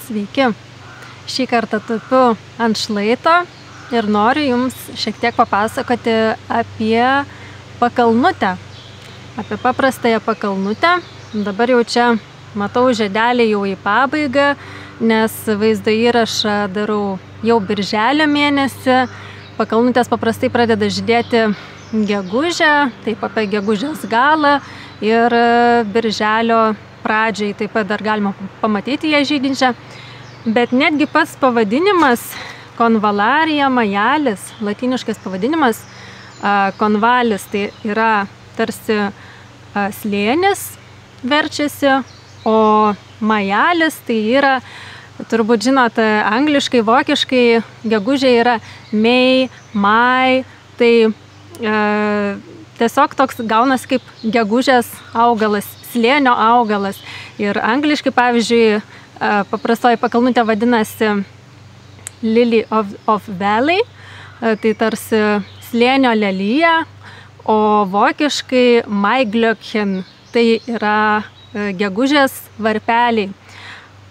Sveiki! Šį kartą tupiu ant šlaito ir noriu Jums šiek tiek papasakoti apie pakalnutę. Apie paprastąją pakalnutę. Dabar jau čia matau žiedelį jau į pabaigą, nes vaizdo įrašą darau jau birželio mėnesį. Pakalnutės paprastai pradeda žydėti gegužę, taip apie gegužės galą ir birželio pradžiai taip pat dar galima pamatyti ją žydinčią. Bet netgi pats pavadinimas Convallaria majalis, latiniškas pavadinimas, konvalis, tai yra tarsi slėnis verčiasi, o majalis tai yra, turbūt žinot, angliškai, vokiškai gegužė yra May, Mai, tai tiesiog toks gaunas kaip gegužės augalas, slėnio augalas. Ir angliškai, pavyzdžiui, paprastoji pakalnutė vadinasi Lily of Valley, tai tarsi slėnio lelija, o vokiškai Maiglöckchen, tai yra gegužės varpeliai.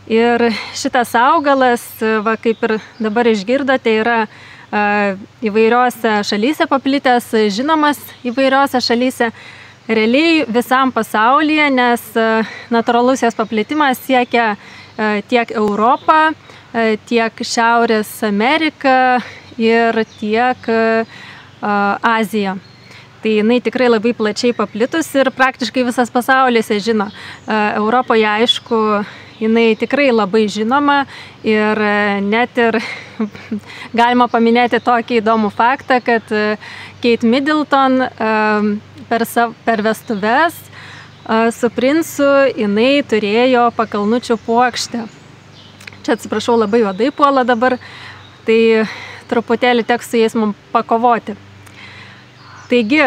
Ir šitas augalas, va, kaip ir dabar išgirdote, yra įvairiose šalyse paplitęs, žinomas įvairiose šalyse, realiai visam pasaulyje, nes natūralus jos paplitimas siekia tiek Europą, tiek Šiaurės Ameriką ir tiek Aziją. Tai jinai tikrai labai plačiai paplitus ir praktiškai visas pasaulis ją žino. Europoje, aišku, jinai tikrai labai žinoma ir net ir galima paminėti tokį įdomų faktą, kad Kate Middleton per vestuves su princu jinai turėjo pakalnučių puokštę. Čia atsiprašau, labai juodai puola dabar, tai truputėlį teks su jais mums pakovoti. Taigi,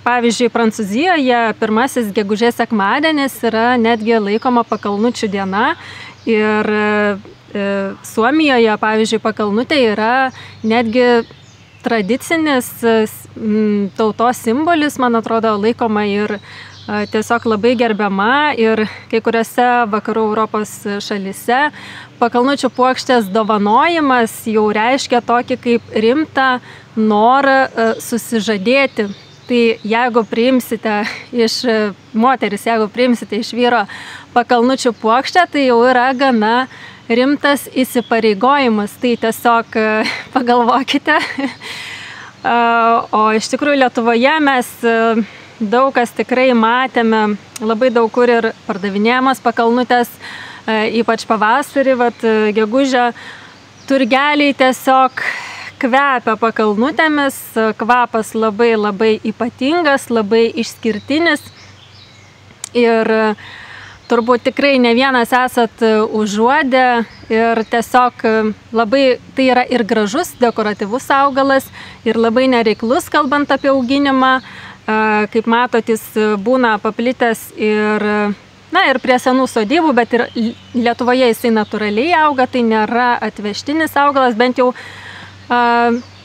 pavyzdžiui, Prancūzijoje pirmasis gegužės sekmadienis yra netgi laikoma pakalnučių diena ir Suomijoje, pavyzdžiui, pakalnutė yra netgi tradicinis tautos simbolis, man atrodo, laikoma ir tiesiog labai gerbiama ir kai kuriuose vakarų Europos šalyse pakalnučių puokštės dovanojimas jau reiškia tokį kaip rimtą norą susižadėti. Tai jeigu priimsite iš moteris, jeigu priimsite iš vyro pakalnučių puokštę, tai jau yra gana rimtas įsipareigojimas. Tai tiesiog pagalvokite. O iš tikrųjų Lietuvoje mes daug kas tikrai matėme, labai daug kur ir pardavinėjamas pakalnutės, ypač pavasarį, gegužę. Turgeliai tiesiog kvepia pakalnutėmis, kvapas labai labai ypatingas, labai išskirtinis. Ir turbūt tikrai ne vienas esat užuodę ir tiesiog labai tai yra ir gražus, dekoratyvus augalas ir labai nereiklus, kalbant apie auginimą. Kaip matot, jis būna paplitęs ir prie senų sodybų, bet ir Lietuvoje jisai natūraliai auga, tai nėra atvežtinis augalas, bent jau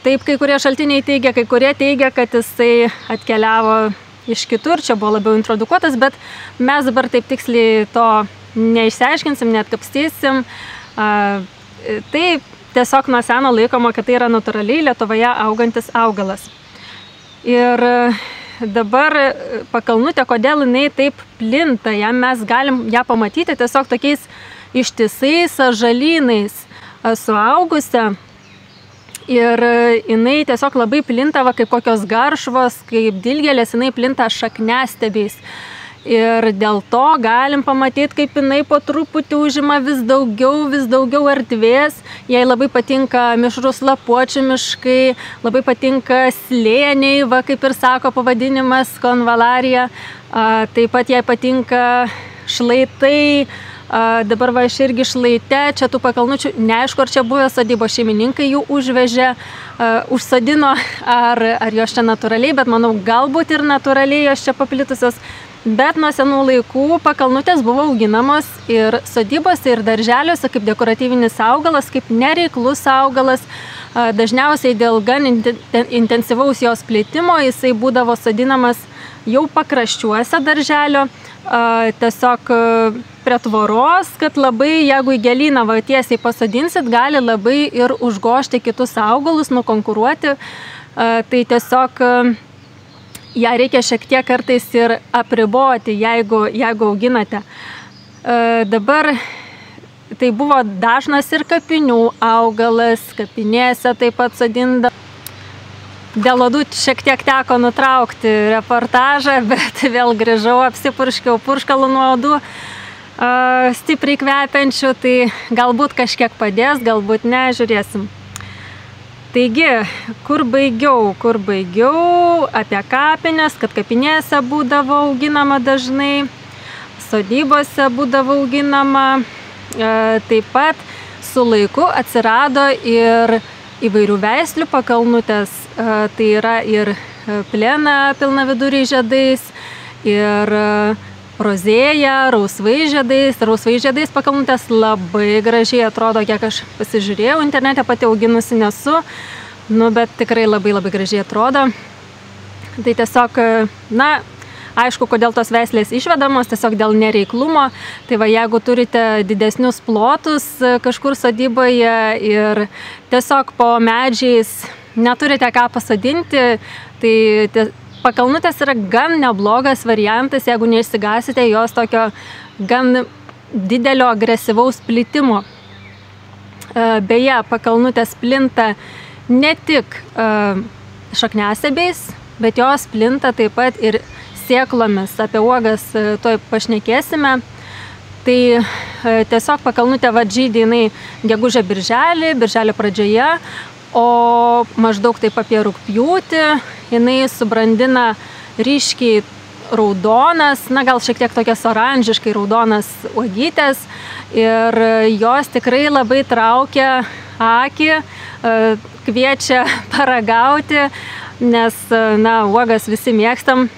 taip kai kurie šaltiniai teigia, kai kurie teigia, kad jisai atkeliavo iš kitur, čia buvo labiau introdukuotas, bet mes dabar taip tiksliai to neišsiaiškinsim, neatkapstysim. Tai tiesiog nuo seno laikoma, kad tai yra natūraliai Lietuvoje augantis augalas. Ir dabar pakalnutė, kodėl jinai taip plinta, mes galim ją pamatyti tiesiog tokiais ištisais žalynais suaugusią. Ir jinai tiesiog labai plinta, kaip kokios garšvos, kaip dilgėlės, jinai plinta šakniastiebiais. Ir dėl to galim pamatyti, kaip jinai po truputį užima vis daugiau erdvės. Jai labai patinka mišrus lapuočių miškai, labai patinka slėniai, kaip ir sako pavadinimas Convallaria. Taip pat jai patinka šlaitai. Dabar va aš irgi šlaite, čia tų pakalnučių, neaišku, ar čia buvę sodybos šeimininkai jų užvežė, užsodino, ar jos čia natūraliai, bet manau, galbūt ir natūraliai jos čia paplitusios. Bet nuo senų laikų pakalnutės buvo auginamos ir sodybose, ir darželiuose kaip dekoratyvinis augalas, kaip nereiklus augalas. Dažniausiai dėl gan intensyvaus jos plitimo jisai būdavo sodinamas jau pakraščiuose darželio. tiesiog prie tvoros, kad labai, jeigu į gėlyną tiesiai pasodinsit, gali labai ir užgožti kitus augalus, nukonkuruoti. Tai tiesiog ją reikia šiek tiek kartais ir apriboti, jeigu auginate. Dabar tai buvo dažnas ir kapinių augalas, kapinėse taip pat sodinda. Dėl uodų šiek tiek teko nutraukti reportažą, bet vėl grįžau, apsipurškiau purškalų nuo uodų stipriai kvepiančių, tai galbūt kažkiek padės, galbūt ne, žiūrėsim. Taigi, kur baigiau? Apie kapines, kad kapinėse būdavo auginama dažnai, sodybose būdavo auginama. Taip pat su laiku atsirado ir įvairių veislių pakalnutės, tai yra ir plena pilna viduriai žiedais, ir rozėja, rausvai žiedais pakalnutės labai gražiai atrodo, kiek aš pasižiūrėjau internete, pati auginusi nesu, bet tikrai labai gražiai atrodo. Tai tiesiog, aišku, kodėl tos veislės išvedamos, tiesiog dėl nereiklumo. Tai va, jeigu turite didesnius plotus kažkur sodyboje ir tiesiog po medžiais neturite ką pasodinti, tai pakalnutės yra gan neblogas variantas, jeigu neišsigasite jos tokio gan didelio agresyvaus plitimo. Beje, pakalnutės plinta ne tik šakniastiebiais, bet jos plinta taip pat ir sėklomis. Apie uogas tuoj pašnekėsime. Tai tiesiog pakalnutė žydi jinai gegužę birželio pradžioje, o maždaug taip apie rugpjūtį jinai subrandina ryškiai raudonas, gal šiek tiek tokias oranžiškai raudonas uogytės, ir jos tikrai labai traukia akį, kviečia paragauti, nes, uogas visi mėgstam,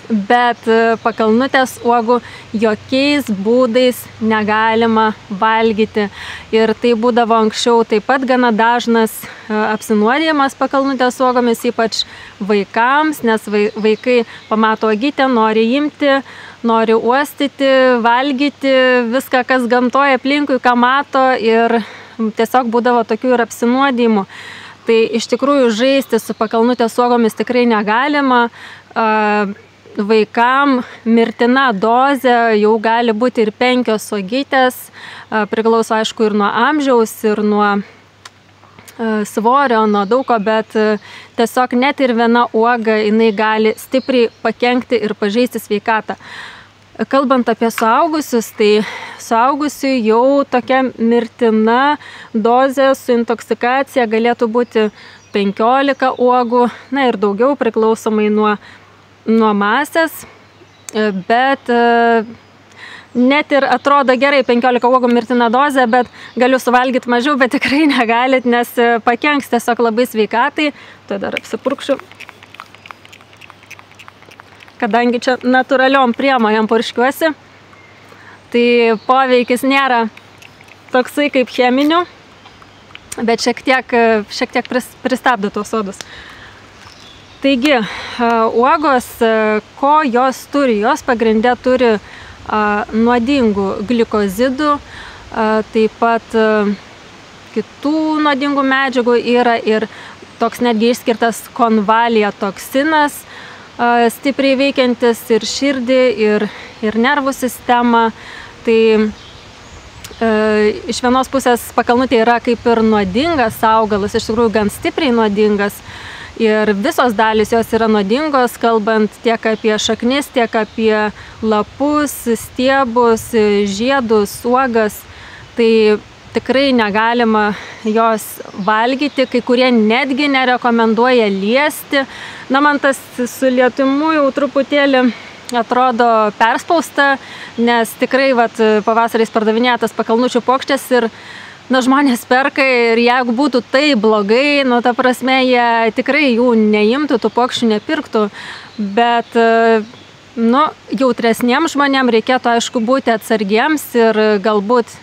bet pakalnutės uogų jokiais būdais negalima valgyti. Ir tai būdavo anksčiau taip pat gana dažnas apsinuodijimas pakalnutės uogomis, ypač vaikams, nes vaikai pamato uogytę, nori imti, nori uostyti, valgyti viską, kas gamtoje aplinkui, ką mato, ir tiesiog būdavo tokių ir apsinuodijimų. Tai iš tikrųjų žaisti su pakalnutės uogomis tikrai negalima. Vaikam mirtina dozė jau gali būti ir 5 uogytės, priklauso aišku ir nuo amžiaus, ir nuo svorio, nuo daugo, bet tiesiog net ir viena uoga jinai gali stipriai pakenkti ir pažeisti sveikatą. Kalbant apie suaugusius, tai suaugusių jau tokia mirtina dozė su intoksikacija galėtų būti 15 uogų, ir daugiau priklausomai nuo masės, bet net ir atrodo gerai 15 uogų mirtina dozė, bet galiu suvalgyti mažiau, bet tikrai negalit, nes pakenks tiesiog labai sveikatai. Tai dar apsipurkšiu. Kadangi čia natūraliom priemonėm purškiuosi, tai poveikis nėra toksai kaip cheminių, bet šiek tiek pristabdo tuos uodus. Taigi, uogos, ko jos turi? Jos pagrinde turi nuodingų glikozidų, taip pat kitų nuodingų medžiagų, yra ir toks netgi išskirtas konvalija toksinas, stipriai veikiantis ir širdį, ir nervų sistemą. Tai iš vienos pusės pakalnutė yra kaip ir nuodingas augalas, iš tikrųjų gan stipriai nuodingas. Ir visos dalys jos yra nuodingos, kalbant tiek apie šaknis, tiek apie lapus, stiebus, žiedus, uogas. Tai tikrai negalima jos valgyti, kai kurie netgi nerekomenduoja liesti. Man tas su lietimu jau truputėlį atrodo perspausta, nes tikrai pavasariais pardavinėtas pakalnučių puokštės ir žmonės perka, ir jeigu būtų tai blogai, ta prasme, jie tikrai jų neimtų, tų puokščių nepirktų, bet jautresniems žmonėms reikėtų aišku būti atsargiems ir galbūt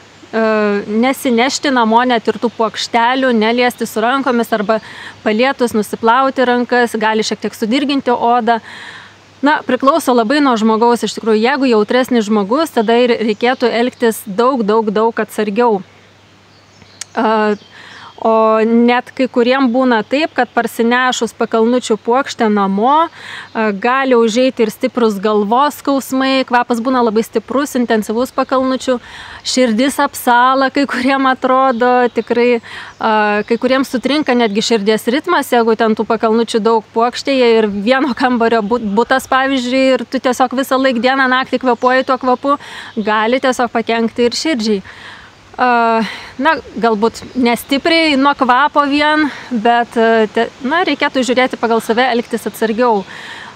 nesinešti namo net ir tų puokštelių, neliesti su rankomis arba palietus nusiplauti rankas, gali šiek tiek sudirginti odą. Na, priklauso labai nuo žmogaus, iš tikrųjų, jeigu jautresnis žmogus, tada ir reikėtų elgtis daug atsargiau. O net kai kuriem būna taip, kad parsinešus pakalnučių puokštę namo, gali užeiti ir stiprus galvos skausmai, kvapas būna labai stiprus, intensyvus pakalnučių, širdis apsala, kai kuriem atrodo, tikrai, kai kuriems sutrinka netgi širdies ritmas, jeigu ten tų pakalnučių daug puokštėje ir vieno kambario butas, pavyzdžiui, ir tu tiesiog visą laiką dieną naktį kvepuoji tuo kvapu, gali tiesiog pakenkti ir širdžiai. Na, galbūt nestipriai nuo kvapo vien, bet reikėtų žiūrėti pagal save, elgtis atsargiau.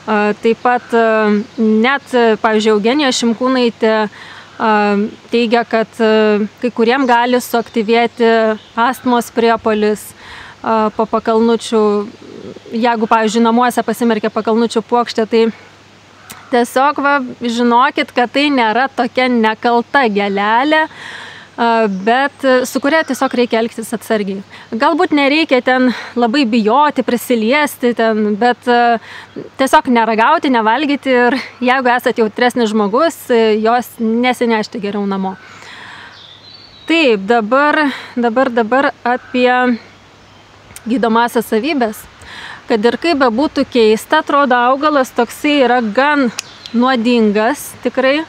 Taip pat net, pavyzdžiui, Eugenija Šimkūnaitė teigia, kad kai kuriem gali suaktyvėti astmos priepuolis po pakalnučių. Jeigu, pavyzdžiui, namuose pasimerkia pakalnučių puokštė, tai tiesiog žinokit, kad tai nėra tokia nekalta gėlelė, bet su kuria tiesiog reikia elgtis atsargiai. Galbūt nereikia ten labai bijoti, prisiliesti, bet tiesiog neragauti, nevalgyti ir jeigu esate jautresnis žmogus, jos nesinešti geriau namo. Taip, dabar apie gydomąsias savybės. Kad ir kaip bebūtų keista, atrodo, augalas toksai yra gan nuodingas, tikrai.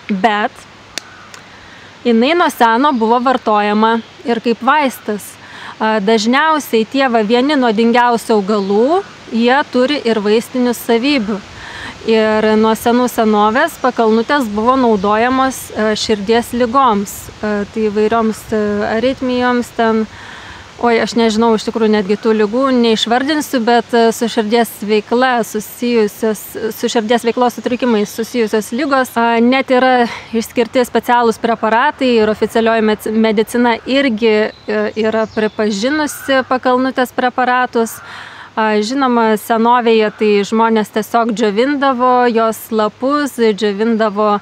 Bet jinai nuo seno buvo vartojama ir kaip vaistas. Dažniausiai tie vieni nuodingiausių augalų, jie turi ir vaistinių savybių. Ir nuo senų senovės pakalnutės buvo naudojamos širdies ligoms, tai įvairioms aritmijoms ten. Oi, aš nežinau, iš tikrųjų netgi tų ligų neišvardinsiu, bet su širdies veiklos sutrikimais susijusios lygos. Net yra išskirti specialūs preparatai ir oficialioji medicina irgi yra pripažinusi pakalnutės preparatus. Žinoma, senovėje tai žmonės tiesiog džiovindavo jos lapus, džiovindavo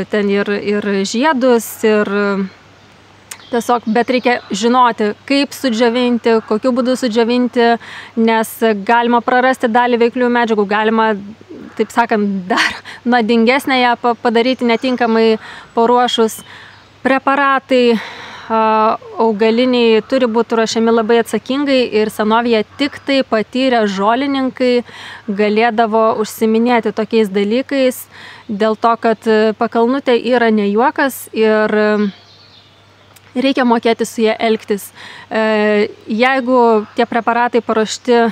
ten ir žiedus, ir tiesiog, bet reikia žinoti, kaip sudžiovinti, kokiu būdu sudžiovinti, nes galima prarasti dalį veiklių medžiagų, galima, taip sakant, dar nuodingesnę ją padaryti netinkamai paruošus. Preparatai augaliniai turi būti ruošiami labai atsakingai ir senovėje tik tai patyrę žolininkai galėdavo užsiminėti tokiais dalykais, dėl to, kad pakalnutė yra ne juokas ir reikia mokėti su jie elgtis. Jeigu tie preparatai paruošti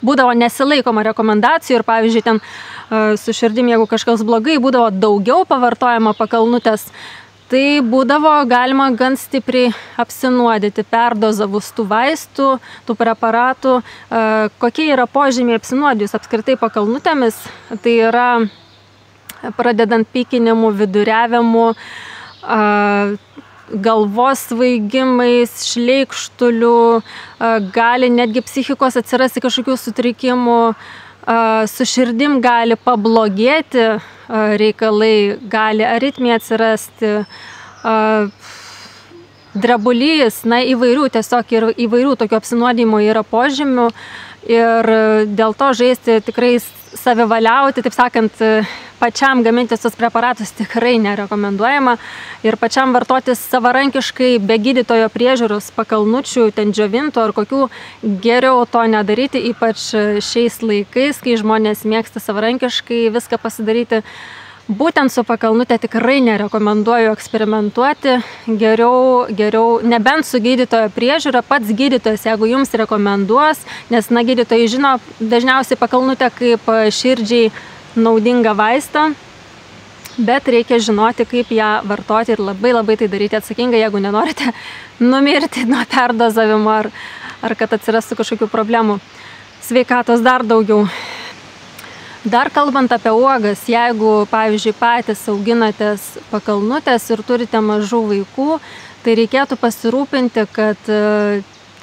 būdavo nesilaikoma rekomendacijų ir, pavyzdžiui, ten su širdim, jeigu kažkas blogai, būdavo daugiau pavartojama pakalnutės, tai būdavo galima gan stipriai apsinuodyti, perdozavus tų vaistų, tų preparatų. Kokie yra požymiai apsinuodijus apskritai pakalnutėmis, tai yra pradedant pykinimu, viduriavimu, galvos svaigimais, šleikštuliu, gali netgi psichikos atsirasti kažkokių sutrikimų, su širdim gali pablogėti reikalai, gali aritmija atsirasti, drebulys, įvairių, tiesiog ir įvairių tokių apsinuodijimų yra požymių ir dėl to žaisti tikrai savivaliauti, taip sakant, pačiam gamintis tos preparatus tikrai nerekomenduojama ir pačiam vartotis savarankiškai be gydytojo priežiūros pakalnučių, ten džiovintų ar kokių, geriau to nedaryti, ypač šiais laikais, kai žmonės mėgsta savarankiškai viską pasidaryti. Būtent su pakalnutė tikrai nerekomenduoju eksperimentuoti, geriau nebent su gydytojo priežiūra, pats gydytojas, jeigu jums rekomenduos, nes gydytojai žino dažniausiai pakalnutę kaip širdžiai naudingą vaistą, bet reikia žinoti, kaip ją vartoti ir labai tai daryti atsakingai, jeigu nenorite numirti nuo perdozavimo ar kad atsirastų kažkokių problemų. Sveikatos dar daugiau. Dar kalbant apie uogas, jeigu, pavyzdžiui, patys auginatės pakalnutės ir turite mažų vaikų, tai reikėtų pasirūpinti, kad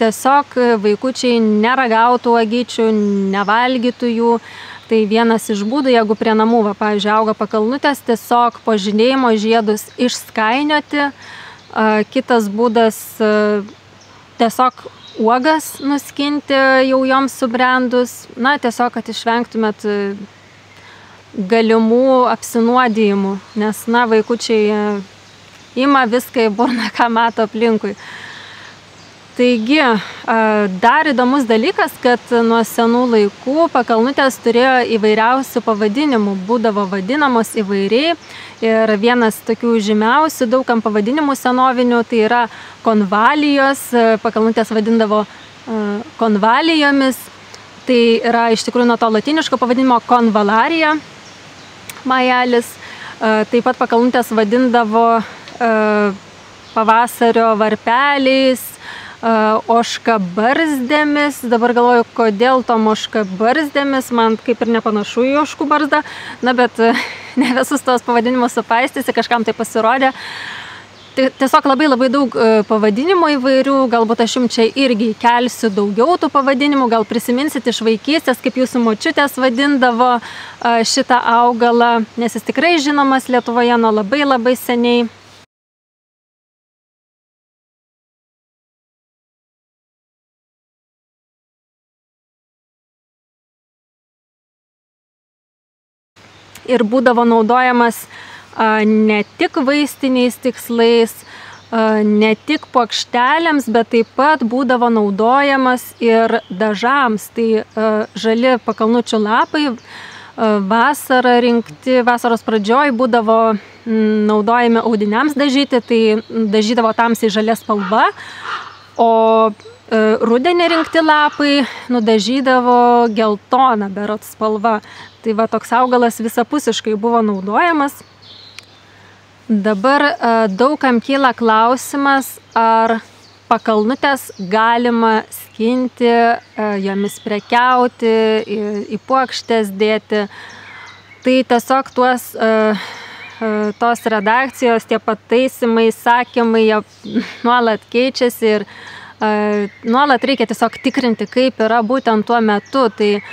tiesiog vaikučiai neragautų uogyčių, nevalgytų jų. Tai vienas iš būdų, jeigu prie namų, pavyzdžiui, auga pakalnutės, tiesiog po žydėjimo žiedus išskainioti. Kitas būdas tiesiog uogas nuskinti jau joms subrendus, na, tiesiog, kad išvengtumėt galimų apsinuodijimų, nes, na, vaikučiai ima viską į burną, ką mato aplinkui. Taigi, dar įdomus dalykas, kad nuo senų laikų pakalnutės turėjo įvairiausių pavadinimų, būdavo vadinamos įvairiai. Ir vienas tokių žymiausių daugam pavadinimų senovinių, tai yra konvalijos, pakalnutės vadindavo konvalijomis. Tai yra iš tikrųjų nuo to latiniško pavadinimo konvalarija, majelis. Taip pat pakalnutės vadindavo pavasario varpeliais, ožkabarzdėmis. Dabar galvoju, kodėl tom ožkabarzdėmis, man kaip ir nepanašu į ožkų barzdą, na, bet ne visus tos pavadinimus supaistysi, kažkam tai pasirodė. Tiesiog labai daug pavadinimų įvairių, galbūt aš jums čia irgi kelsiu daugiau tų pavadinimų, gal prisiminsit iš vaikystės, kaip jūsų močiutės vadindavo šitą augalą, nes jis tikrai žinomas Lietuvoje nuo labai seniai. Ir būdavo naudojamas ne tik vaistiniais tikslais, ne tik puokštelėms, bet taip pat būdavo naudojamas ir dažams. Tai žali pakalnučių lapai vasarą rinkti, vasaros pradžioj būdavo naudojami audiniams dažyti, tai dažydavo tamsiai žalia spalva, o rudenį rinkti lapai nudažydavo geltoną berods spalva. Tai va, toks augalas visapusiškai buvo naudojamas. Dabar daugam kyla klausimas, ar pakalnutės galima skinti, jomis prekiauti, į puokštes dėti. Tai tiesiog tos redakcijos, tie pataisimai, sakymai, jie nuolat keičiasi ir nuolat reikia tiesiog tikrinti, kaip yra būtent tuo metu. Tai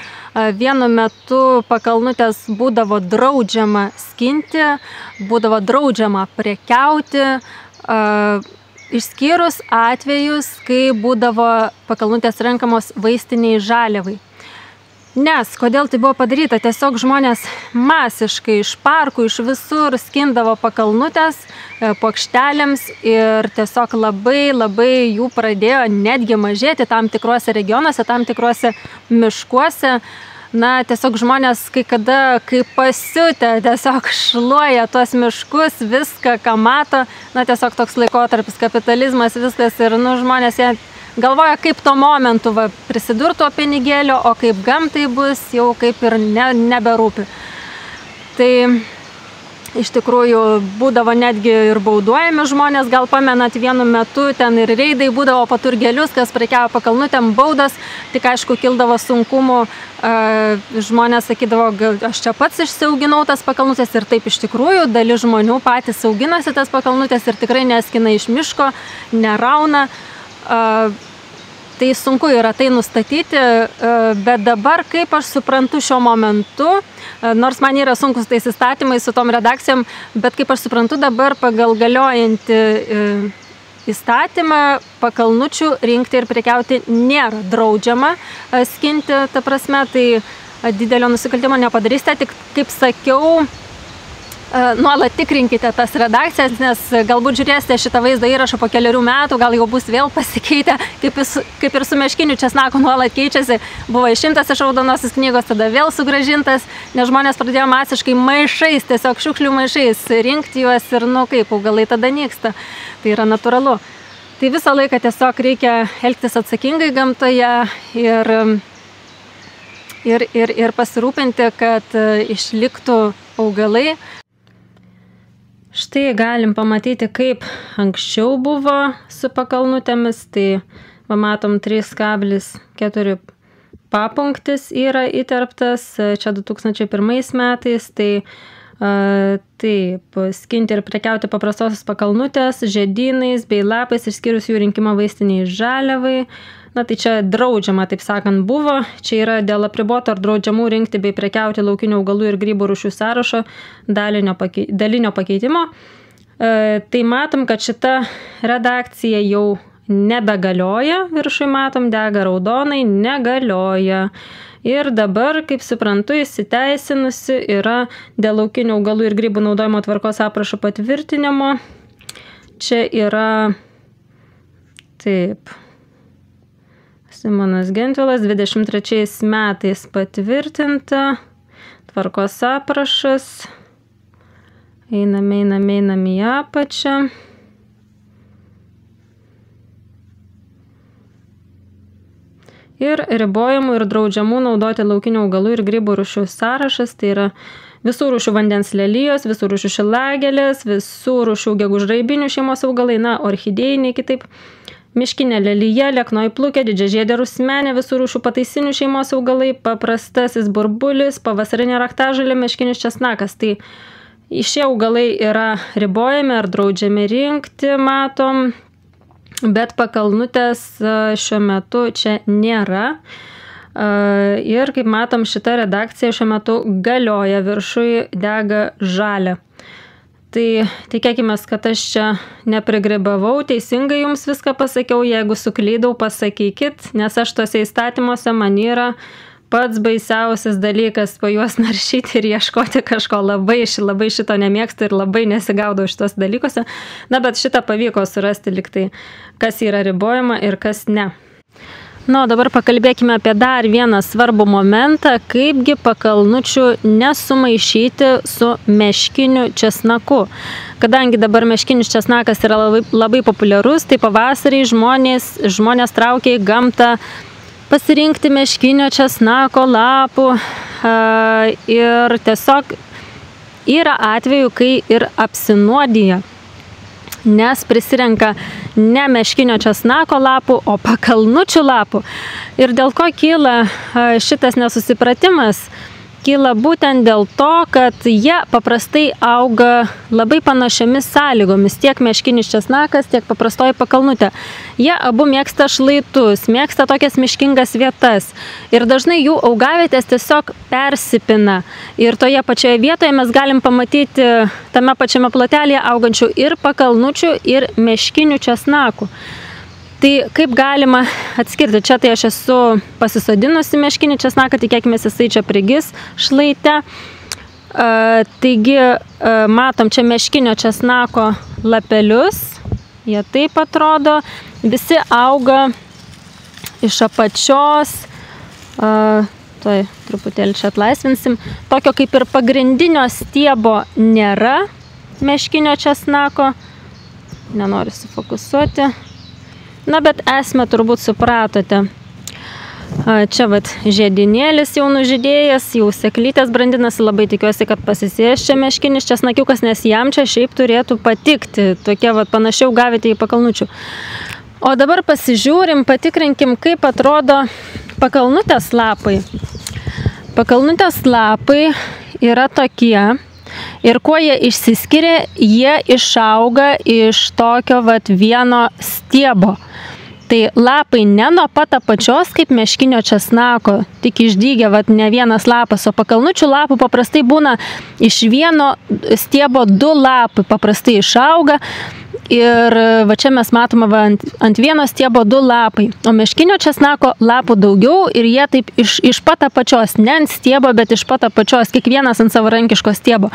vienu metu pakalnutės būdavo draudžiama skinti, būdavo draudžiama prekiauti, išskyrus atvejus, kai būdavo pakalnutės renkamos vaistiniai žaliavai. Nes, kodėl tai buvo padaryta? Tiesiog žmonės masiškai iš parkų, iš visur skindavo pakalnutės puokštelėms ir tiesiog labai jų pradėjo netgi mažėti tam tikruose regionuose, tam tikruose miškuose. Na, tiesiog žmonės kai pasiutę, tiesiog šluoja tuos miškus, viską, ką mato. Na, tiesiog toks laikotarpis, kapitalizmas, viskas ir, nu, žmonės jie galvoja, kaip tuo momentu prisidurto pinigėlio, o kaip gamtai bus, jau kaip ir neberūpi. Tai iš tikrųjų būdavo netgi ir bauduojami žmonės, gal pamenat vienu metu, ten ir reidai būdavo po turgelius, kas prekiavo pakalnutėm, baudas, tik aišku kildavo sunkumų, žmonės sakydavo, aš čia pats išsiauginau tas pakalnutės ir taip iš tikrųjų, dalis žmonių patys auginasi tas pakalnutės ir tikrai neskina iš miško, nerauna. Tai sunku yra tai nustatyti, bet dabar, kaip aš suprantu šiuo momentu, nors man yra sunkus tais įstatymais su tom redakcijom, bet kaip aš suprantu dabar pagal galiojantį įstatymą pakalnučių rinkti ir prekiauti nėra draudžiama skinti, ta prasme, tai didelio nusikaltimo nepadarysite, tik kaip sakiau, nuolat tikrinkite tas redakcijas, nes galbūt žiūrėsite šitą vaizdo įrašą po keliarių metų, gal jau bus vėl pasikeitę, kaip ir su meškiniu česnaku nuolat keičiasi, buvo išimtas iš raudonosios knygos, tada vėl sugrąžintas, nes žmonės pradėjo masiškai maišais, tiesiog šiukšlių maišais rinkti juos ir, nu kaip, augalai tada nyksta, tai yra natūralu. Tai visą laiką tiesiog reikia elgtis atsakingai gamtoje ir pasirūpinti, kad išliktų augalai. Štai galim pamatyti, kaip anksčiau buvo su pakalnutėmis, tai pamatom 3,4 papunktis yra įterptas, čia 2001 metais, tai taip, skinti ir prekiauti paprastosios pakalnutės, žiedynais bei lapais, išskyrus jų rinkimą vaistiniai žaliavai. Na, tai čia draudžiama, taip sakant, buvo. Čia yra dėl apriboto ar draudžiamų rinkti bei prekiauti laukinių augalų ir grybų rūšių sąrašo dalinio pakeitimo. Tai matom, kad šita redakcija jau nebegalioja, viršui matom, dega raudonai, negalioja. Ir dabar, kaip suprantu, įsiteisinusi yra dėl laukinių augalų ir grybų naudojimo tvarkos aprašo patvirtinimo. Čia yra, taip, Simonas Gentvilas 23 metais patvirtinta, tvarkos aprašas. Einam į apačią. Ir ribojamų ir draudžiamų naudoti laukinių augalų ir grybų rūšių sąrašas, tai yra visų rūšių vandens lelijos, visų rūšių šilagėlės, visų rūšių gegužraibinių šeimos augalai, orchidėjiniai kitaip, miškinė lelija, lieknoji plukė, didžiažiedė rusmenė, visų rūšių pataisinių šeimos augalai, paprastasis burbulis, pavasarinė raktažolė, miškinis česnakas. Tai šie augalai yra ribojami ar draudžiami rinkti, matom. Bet pakalnutės šiuo metu čia nėra. Ir kaip matom, šita redakcija šiuo metu galioja, viršui dega žalia. Tai tikėkime, kad aš čia neprigribavau, teisingai jums viską pasakiau, jeigu suklydau, pasakykit, nes aš tose įstatymuose man yra pats baisiausias dalykas po juos naršyti ir ieškoti kažko. Labai šito nemėgstu ir labai nesigaudau šitos dalykuose. Na, bet šitą pavyko surasti liktai, kas yra ribojama ir kas ne. Na, o dabar pakalbėkime apie dar vieną svarbų momentą, kaipgi pakalnučių nesumaišyti su meškiniu česnaku. Kadangi dabar meškinis česnakas yra labai populiarus, tai pavasarį žmonės traukia į gamtą pasirinkti meškinio česnako lapų ir tiesiog yra atveju, kai ir apsinuodija, nes prisirenka ne meškinio česnako lapų, o pakalnučių lapų. Ir dėl ko kyla šitas nesusipratimas? Kyla būtent dėl to, kad jie paprastai auga labai panašiomis sąlygomis, tiek meškinis česnakas, tiek paprastoji pakalnutė. Jie abu mėgsta šlaitus, mėgsta tokias miškingas vietas ir dažnai jų augavietės tiesiog persipina. Ir toje pačioje vietoje mes galim pamatyti tame pačiame plotelėje augančių ir pakalnučių, ir meškinių česnakų. Tai kaip galima atskirti? Čia tai aš esu pasisodinusi meškinį česnaką, tikėkime, jisai čia prigis šlaite. Taigi matom čia meškinio česnako lapelius, jie taip atrodo, visi auga iš apačios, tuoj truputėlį čia atlaisvinsim, tokio kaip ir pagrindinio stiebo nėra meškinio česnako, nenoriu sufokusuoti. Na, bet esmę turbūt supratote. Čia žiedinėlis jau nužydėjęs, jau seklytės brandinasi, labai tikiuosi, kad pasisės čia meškinis česnakiukas, nes jam čia šiaip turėtų patikti, tokie panašiai augavietė į pakalnučių. O dabar pasižiūrim, patikrinkim, kaip atrodo pakalnutės lapai. Pakalnutės lapai yra tokie. Ir kuo jie išsiskiria, jie išauga iš tokio vieno stiebo. Tai lapai ne nuo pat apačios kaip meškinio česnako, tik išdygė ne vienas lapas, o pakalnučių lapų paprastai būna iš vieno stiebo 2 lapai paprastai išauga. Ir čia mes matome ant vieno stiebo 2 lapai, o meškinio česnako lapų daugiau ir jie taip iš pat apačios, ne ant stiebo, bet iš pat apačios, kiekvienas ant savarankiško stiebo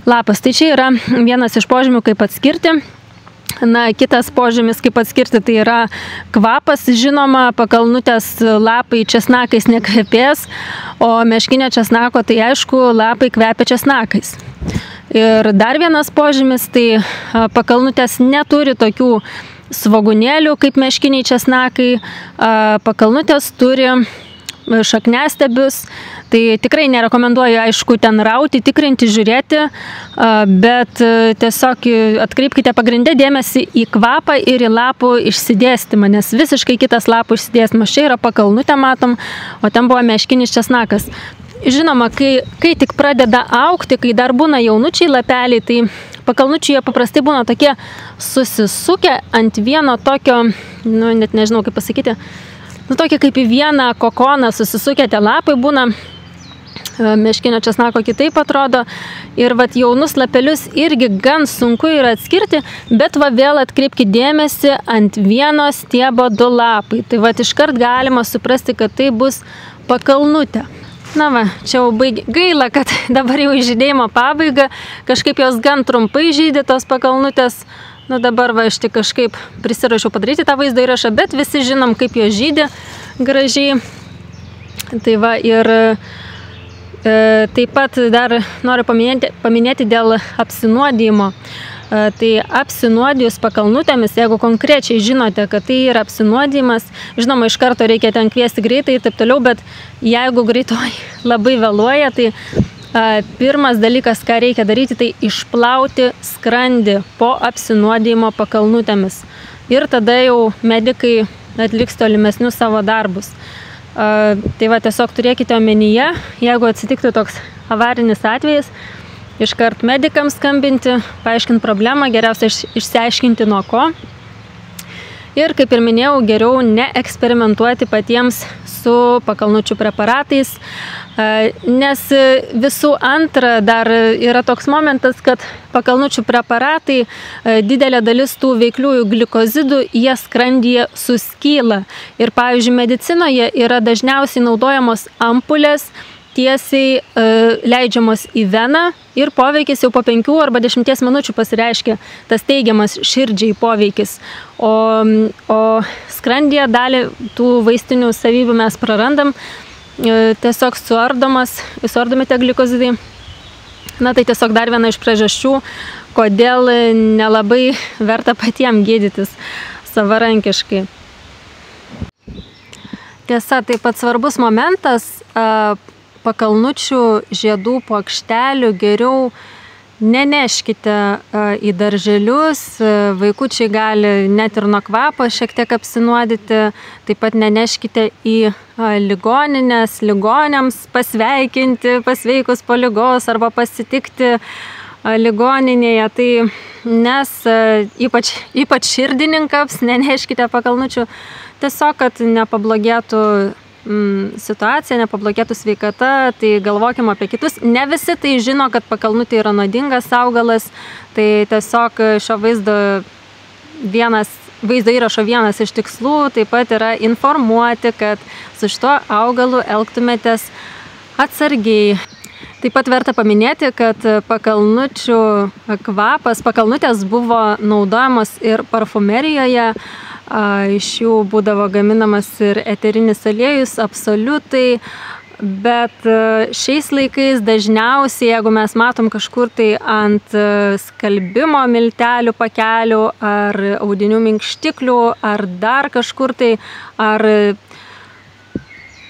lapas. Tai čia yra vienas iš požymių, kaip atskirti. Na, kitas požymis, kaip atskirti, tai yra kvapas, žinoma, pakalnutės lapai česnakais nekvepės, o meškinio česnako, tai aišku, lapai kvepia česnakais. Ir dar vienas požymis, tai pakalnutės neturi tokių svogūnėlių kaip meškiniai česnakai, pakalnutės turi šakniastiebius, tai tikrai nerekomenduoju, aišku, ten rauti, tikrinti, žiūrėti, bet tiesiog atkreipkite pagrindę dėmesį į kvapą ir į lapų išsidėstymą, nes visiškai kitas lapų išsidėstymas. Čia yra pakalnutė, matom, o ten buvo meškinis česnakas. Žinoma, kai tik pradeda augti, kai dar būna jaunučiai lapeliai, tai pakalnučiai jie paprastai būna tokie susisukę ant vieno tokio, net nežinau kaip pasakyti, tokie kaip į vieną kokoną susisukę tie lapai būna. meškinio česnako kitaip atrodo. Ir vat jaunus lapelius irgi gan sunku yra atskirti, bet va vėl atkreipkite dėmesį ant vieno stiebo 2 lapai. Tai vat iškart galima suprasti, kad tai bus pakalnutė. Na va, čia jau gaila, kad dabar jau žydėjimo pabaiga, kažkaip jos gan trumpai žydė tos pakalnutės. Nu dabar va, aš tik kažkaip prisirašiau padaryti tą vaizdo įrašą, bet visi žinom, kaip jos žydė gražiai. Tai va ir taip pat dar noriu paminėti dėl apsinuodijimo. Tai apsinuodijus pakalnutėmis, jeigu konkrečiai žinote, kad tai yra apsinuodijimas, žinoma, iš karto reikia ten kviesti greitai ir taip toliau, bet jeigu greitoji labai vėluoja, tai pirmas dalykas, ką reikia daryti, tai išplauti skrandį po apsinuodijimo pakalnutėmis. Ir tada jau medikai atliks tolimesnius savo darbus. Tai va, tiesiog turėkite omenyje, jeigu atsitiktų toks avarinis atvejis, iškart medikams skambinti, paaiškinti problemą, geriausia išsiaiškinti nuo ko. Ir, kaip ir minėjau, geriau neeksperimentuoti patiems su pakalnučių preparatais, nes visų antra dar yra toks momentas, kad pakalnučių preparatai, didelė dalis tų veikliųjų glikozidų, jie skrandyje suskyla. Ir, pavyzdžiui, medicinoje yra dažniausiai naudojamos ampulės, tiesiai leidžiamos į veną ir poveikis jau po 5 arba 10 minučių pasireiškia tas teigiamas širdžiai poveikis. O skrandyje dalį tų vaistinių savybių mes prarandam, tiesiog suardomi tie glikozidai. Na tai tiesiog dar viena iš priežasčių, kodėl nelabai verta patiem gydytis savarankiškai. Tiesa, taip pat svarbus momentas, pakalnučių žiedų plokštelių geriau neneškite į darželius, vaikučiai gali net ir nuo kvapo šiek tiek apsinuodyti, taip pat neneškite į ligoninės, ligoniams pasveikinti, pasveikus po ligos arba pasitikti ligoninėje, tai nes ypač širdininkams neneškite pakalnučių, tiesiog, kad nepablogėtų situacija, nepablogėtų sveikata, tai galvokime apie kitus. Ne visi tai žino, kad pakalnutė yra nuodingas augalas, tai tiesiog šio vaizdo įrašo vienas iš tikslų taip pat yra informuoti, kad su šituo augalu elgtumėtės atsargiai. Taip pat verta paminėti, kad pakalnučių kvapas, pakalnutės buvo naudojamos ir parfumerijoje. Iš jų būdavo gaminamas ir eterinis aliejus, absoliutai, bet šiais laikais dažniausiai, jeigu mes matom kažkur tai ant skalbimo miltelių pakelių ar audinių minkštiklių ar dar kažkur tai, ar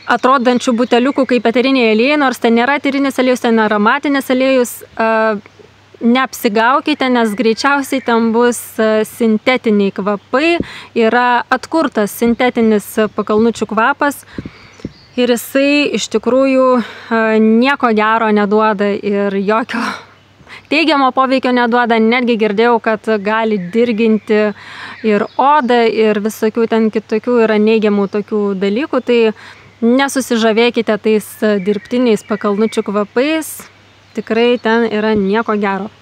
atrodančių buteliukų kaip eteriniai aliejai, nors ten nėra eterinis aliejus, ten aromatinis aliejus, neapsigaukite, nes greičiausiai ten bus sintetiniai kvapai, yra atkurtas sintetinis pakalnučių kvapas ir jisai iš tikrųjų nieko gero neduoda ir jokio teigiamo poveikio neduoda, netgi girdėjau, kad gali dirginti ir odą ir visokių ten kitokių yra neigiamų tokių dalykų, tai nesusižavėkite tais dirbtiniais pakalnučių kvapais. Tikrai ten yra nieko gero.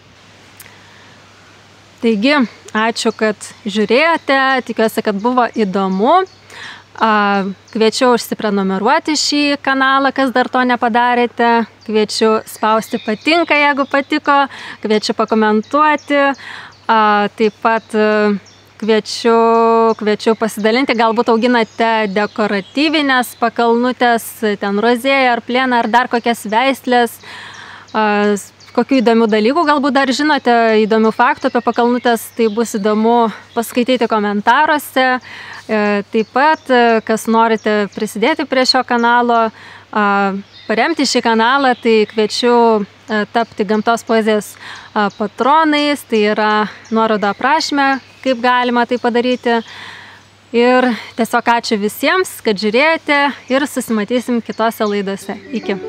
Taigi, ačiū, kad žiūrėjote, tikiuosi, kad buvo įdomu. Kviečiu užsiprenumeruoti šį kanalą, kas dar to nepadarėte. Kviečiu spausti patinka, jeigu patiko. Kviečiu pakomentuoti. Taip pat kviečiu pasidalinti, galbūt auginate dekoratyvinės pakalnutės, ten rozėją ar plieną ar dar kokias veislės. Kokių įdomių dalykų galbūt dar žinote, įdomių faktų apie pakalnutės, tai bus įdomu paskaityti komentaruose. Taip pat, kas norite prisidėti prie šio kanalo, paremti šį kanalą, tai kviečiu tapti Gamtos poezijos patronais, tai yra nuoroda aprašyme, kaip galima tai padaryti. Ir tiesiog ačiū visiems, kad žiūrėjote ir susimatysim kitose laidose. Iki.